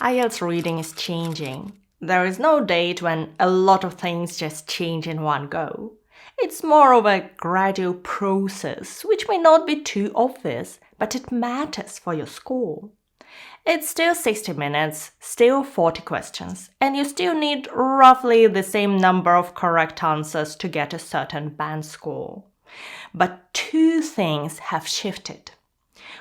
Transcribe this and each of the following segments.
IELTS reading is changing. There is no date when a lot of things just change in one go. It's more of a gradual process, which may not be too obvious, but it matters for your score. It's still 60 minutes, still 40 questions, and you still need roughly the same number of correct answers to get a certain band score. But two things have shifted.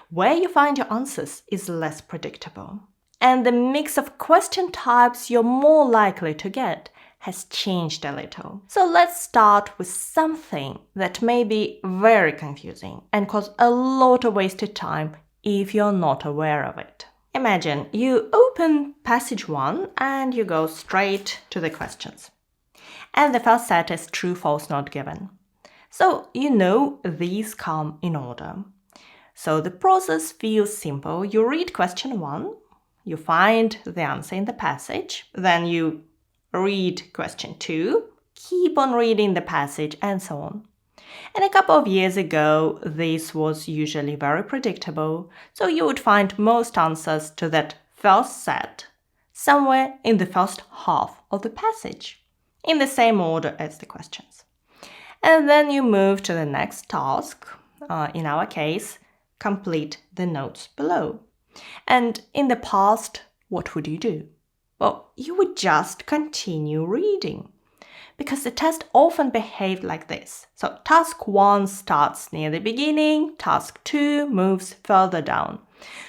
Where you find your answers is less predictable, and the mix of question types you're more likely to get has changed a little. So let's start with something that may be very confusing and cause a lot of wasted time if you're not aware of it. Imagine you open passage 1 and you go straight to the questions. And the first set is true, false, not given. So you know these come in order. So the process feels simple. You read question 1, you find the answer in the passage, then you read question 2, keep on reading the passage, and so on. And a couple of years ago, this was usually very predictable, so you would find most answers to that first set somewhere in the first half of the passage, in the same order as the questions. And then you move to the next task, in our case, complete the notes below. And in the past, what would you do? Well, you would just continue reading, because the test often behaved like this. So task 1 starts near the beginning, task 2 moves further down.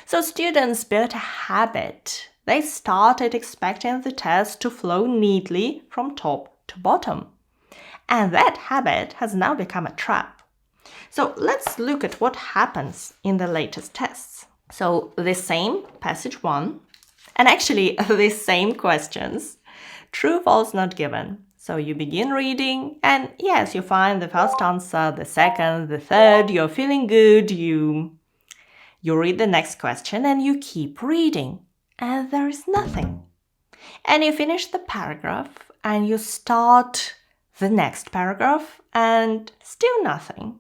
So students built a habit. They started expecting the test to flow neatly from top to bottom. And that habit has now become a trap. So let's look at what happens in the latest tests. So the same passage 1, and actually the same questions, true, false, not given. So you begin reading, and yes, you find the first answer, the second, the third, you're feeling good, you read the next question and you keep reading, and there is nothing. And you finish the paragraph and you start the next paragraph and still nothing.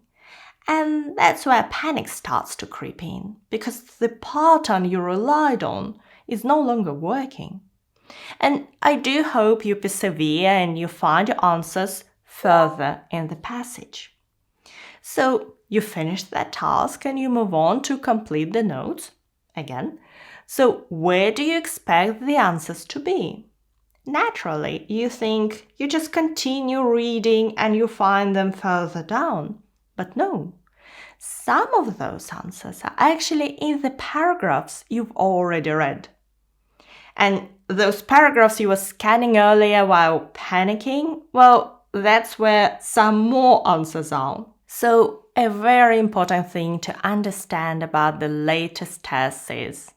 And that's where panic starts to creep in, because the pattern you relied on is no longer working. And I do hope you persevere and you find your answers further in the passage. So you finish that task and you move on to complete the notes again. So where do you expect the answers to be? Naturally, you think you just continue reading and you find them further down. But no, some of those answers are actually in the paragraphs you've already read. And those paragraphs you were scanning earlier while panicking, well, that's where some more answers are. So a very important thing to understand about the latest tests is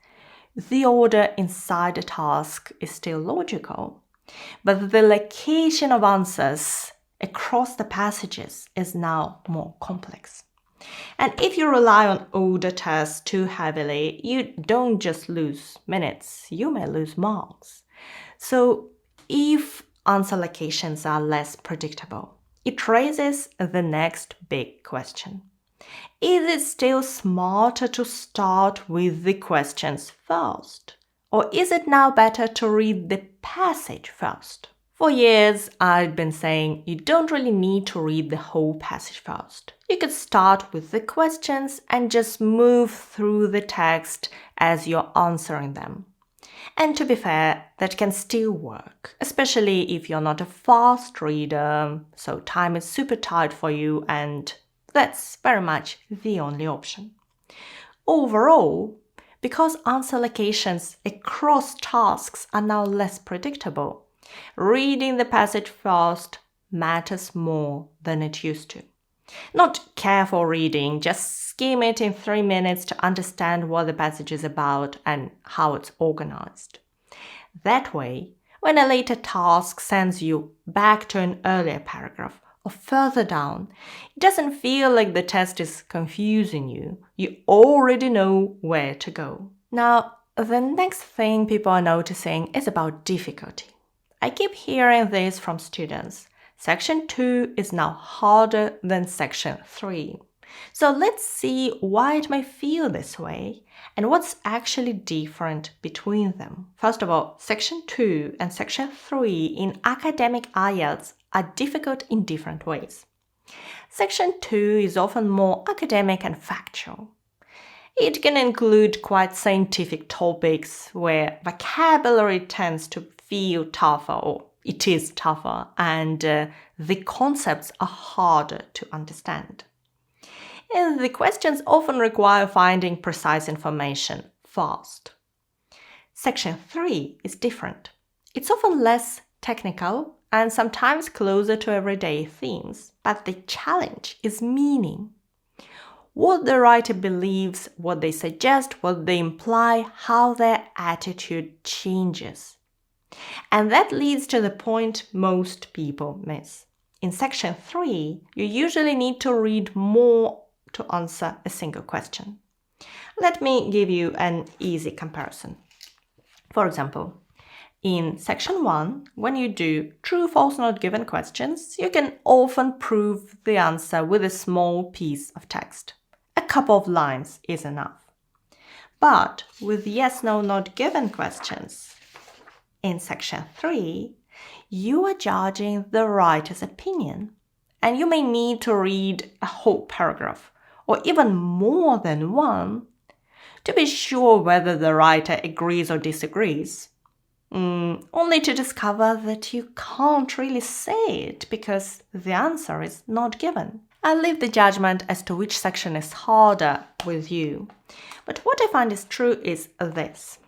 the order inside a task is still logical, but the location of answers across the passages is now more complex. And if you rely on older tests too heavily, you don't just lose minutes, you may lose marks. So if answer locations are less predictable, it raises the next big question. Is it still smarter to start with the questions first? Or is it now better to read the passage first? For years, I've been saying you don't really need to read the whole passage first. You could start with the questions and just move through the text as you're answering them. And to be fair, that can still work, especially if you're not a fast reader, so time is super tight for you, and that's very much the only option. Overall, because answer locations across tasks are now less predictable, reading the passage first matters more than it used to. Not careful reading, just skim it in 3 minutes to understand what the passage is about and how it's organized. That way, when a later task sends you back to an earlier paragraph or further down, it doesn't feel like the test is confusing you. You already know where to go. Now, the next thing people are noticing is about difficulty. I keep hearing this from students. Section 2 is now harder than Section 3. So let's see why it may feel this way and what's actually different between them. First of all, Section 2 and Section 3 in academic IELTS are difficult in different ways. Section 2 is often more academic and factual. It can include quite scientific topics where vocabulary tends to feel tougher, or it is tougher, and the concepts are harder to understand. And the questions often require finding precise information fast. Section 3 is different. It's often less technical and sometimes closer to everyday themes, but the challenge is meaning. What the writer believes, what they suggest, what they imply, how their attitude changes. And that leads to the point most people miss. In Section 3, you usually need to read more to answer a single question. Let me give you an easy comparison. For example, in Section 1, when you do true, false, not given questions, you can often prove the answer with a small piece of text. A couple of lines is enough. But with yes, no, not given questions, in Section 3, you are judging the writer's opinion, and you may need to read a whole paragraph, or even more than one, to be sure whether the writer agrees or disagrees, only to discover that you can't really say it because the answer is not given. I'll leave the judgment as to which section is harder with you. But what I find is true is this.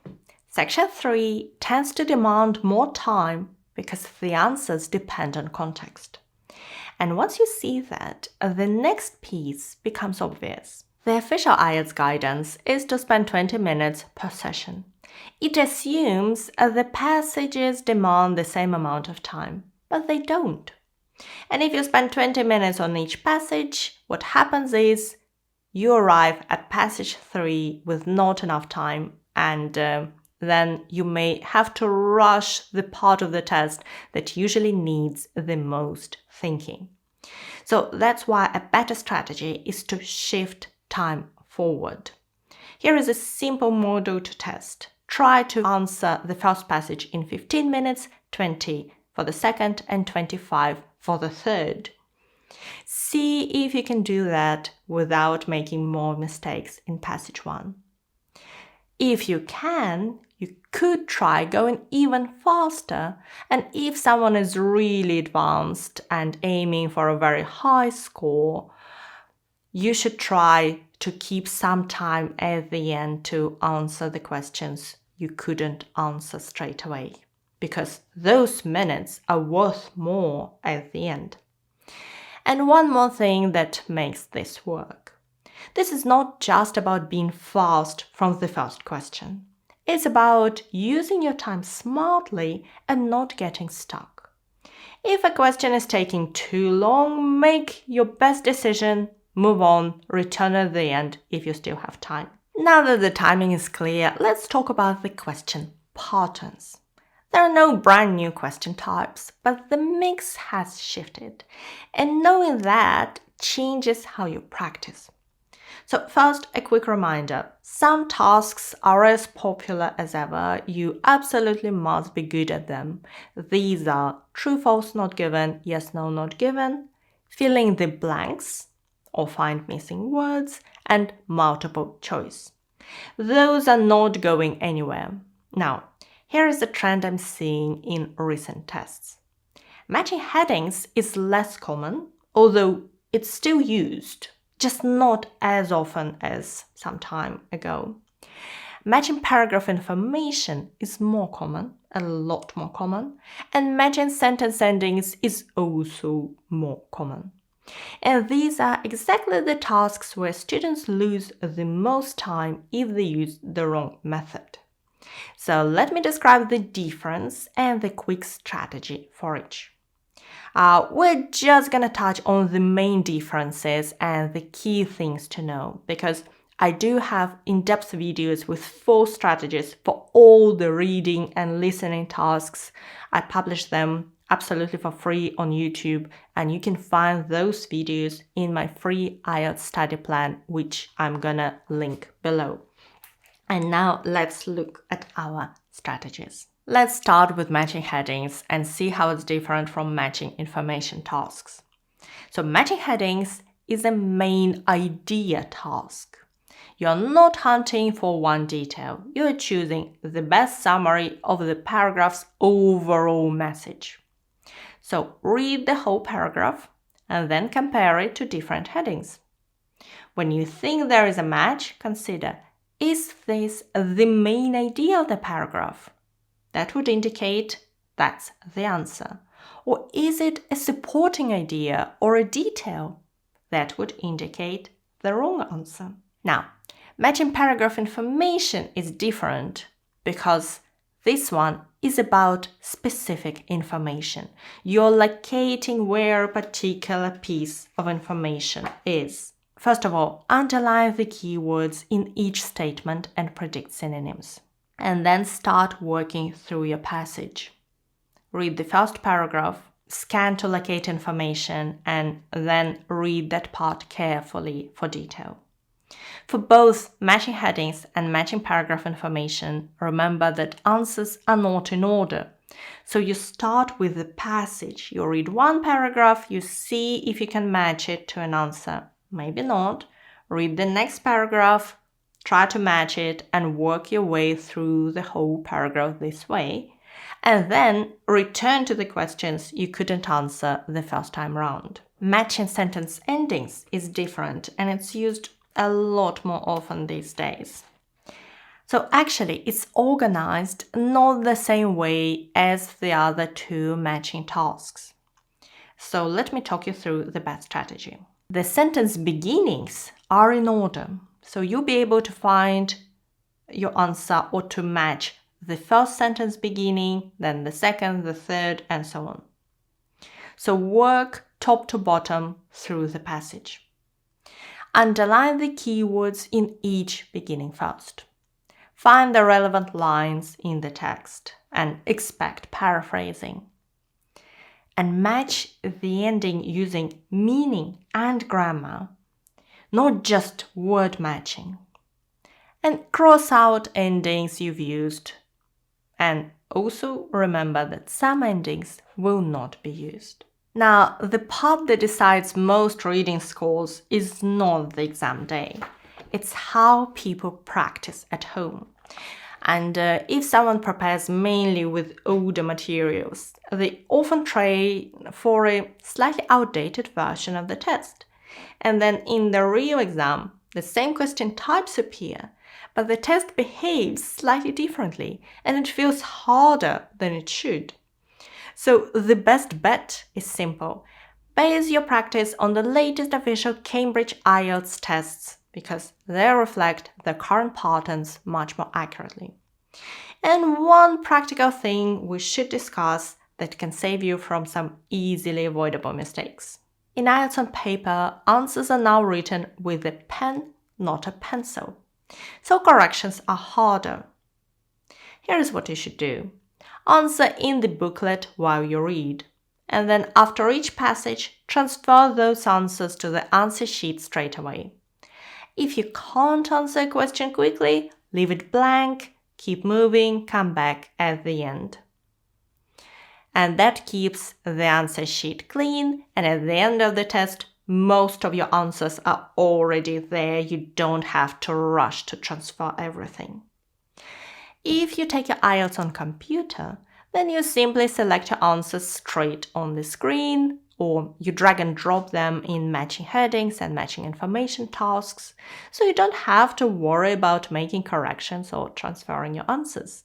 Section 3 tends to demand more time because the answers depend on context. And once you see that, the next piece becomes obvious. The official IELTS guidance is to spend 20 minutes per session. It assumes the passages demand the same amount of time, but they don't. And if you spend 20 minutes on each passage, what happens is you arrive at passage 3 with not enough time, and then you may have to rush the part of the test that usually needs the most thinking. So that's why a better strategy is to shift time forward. Here is a simple model to test. Try to answer the first passage in 15 minutes, 20 for the second, and 25 for the third. See if you can do that without making more mistakes in passage 1. If you can, you could try going even faster, and if someone is really advanced and aiming for a very high score, you should try to keep some time at the end to answer the questions you couldn't answer straight away, because those minutes are worth more at the end. And one more thing that makes this work. This is not just about being fast from the first question. It's about using your time smartly and not getting stuck. If a question is taking too long, make your best decision, move on, return at the end if you still have time. Now that the timing is clear, let's talk about the question patterns. There are no brand new question types, but the mix has shifted, and knowing that changes how you practice. So first, a quick reminder. Some tasks are as popular as ever. You absolutely must be good at them. These are true, false, not given, yes, no, not given, filling the blanks or find missing words, and multiple choice. Those are not going anywhere. Now, here is the trend I'm seeing in recent tests. Matching headings is less common, although it's still used, just not as often as some time ago. Matching paragraph information is more common, a lot more common, and matching sentence endings is also more common. And these are exactly the tasks where students lose the most time if they use the wrong method. So let me describe the difference and the quick strategy for each. We're just going to touch on the main differences and the key things to know, because I do have in-depth videos with 4 strategies for all the reading and listening tasks. I publish them absolutely for free on YouTube, and you can find those videos in my free IELTS study plan, which I'm gonna link below. And now let's look at our strategies. Let's start with matching headings and see how it's different from matching information tasks. So matching headings is a main idea task. You're not hunting for one detail. You're choosing the best summary of the paragraph's overall message. So read the whole paragraph and then compare it to different headings. When you think there is a match, consider, is this the main idea of the paragraph? That would indicate that's the answer. Or is it a supporting idea or a detail? That would indicate the wrong answer. Now, matching paragraph information is different because this one is about specific information. You're locating where a particular piece of information is. First of all, underline the keywords in each statement and predict synonyms. And then start working through your passage. Read the first paragraph, scan to locate information, and then read that part carefully for detail. For both matching headings and matching paragraph information, remember that answers are not in order. So you start with the passage. You read one paragraph, you see if you can match it to an answer. Maybe not. Read the next paragraph, try to match it, and work your way through the whole paragraph this way. And then return to the questions you couldn't answer the first time round. Matching sentence endings is different, and it's used a lot more often these days. So actually, it's organized not the same way as the other two matching tasks. So let me talk you through the best strategy. The sentence beginnings are in order, so you'll be able to find your answer or to match the first sentence beginning, then the second, the third, and so on. So work top to bottom through the passage. Underline the keywords in each beginning first. Find the relevant lines in the text and expect paraphrasing. And match the ending using meaning and grammar, not just word matching. And cross out endings you've used. And also remember that some endings will not be used. Now, the part that decides most reading scores is not the exam day. It's how people practice at home. And if someone prepares mainly with older materials, they often try for a slightly outdated version of the test. And then in the real exam, the same question types appear, but the test behaves slightly differently and it feels harder than it should. So the best bet is simple. Base your practice on the latest official Cambridge IELTS tests because they reflect the current patterns much more accurately. And one practical thing we should discuss that can save you from some easily avoidable mistakes. In IELTS on paper, answers are now written with a pen, not a pencil. So corrections are harder. Here is what you should do. Answer in the booklet while you read. And then after each passage, transfer those answers to the answer sheet straight away. If you can't answer a question quickly, leave it blank, keep moving, come back at the end. And that keeps the answer sheet clean, and at the end of the test, most of your answers are already there. You don't have to rush to transfer everything. If you take your IELTS on computer, then you simply select your answers straight on the screen, or you drag and drop them in matching headings and matching information tasks, so you don't have to worry about making corrections or transferring your answers.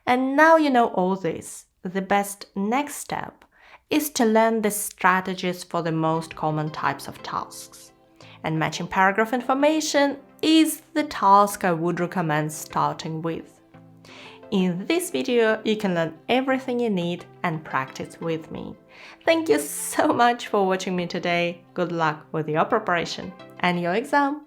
And now you know all this, the best next step is to learn the strategies for the most common types of tasks. And matching paragraph information is the task I would recommend starting with. In this video, you can learn everything you need and practice with me. Thank you so much for watching me today. Good luck with your preparation and your exam.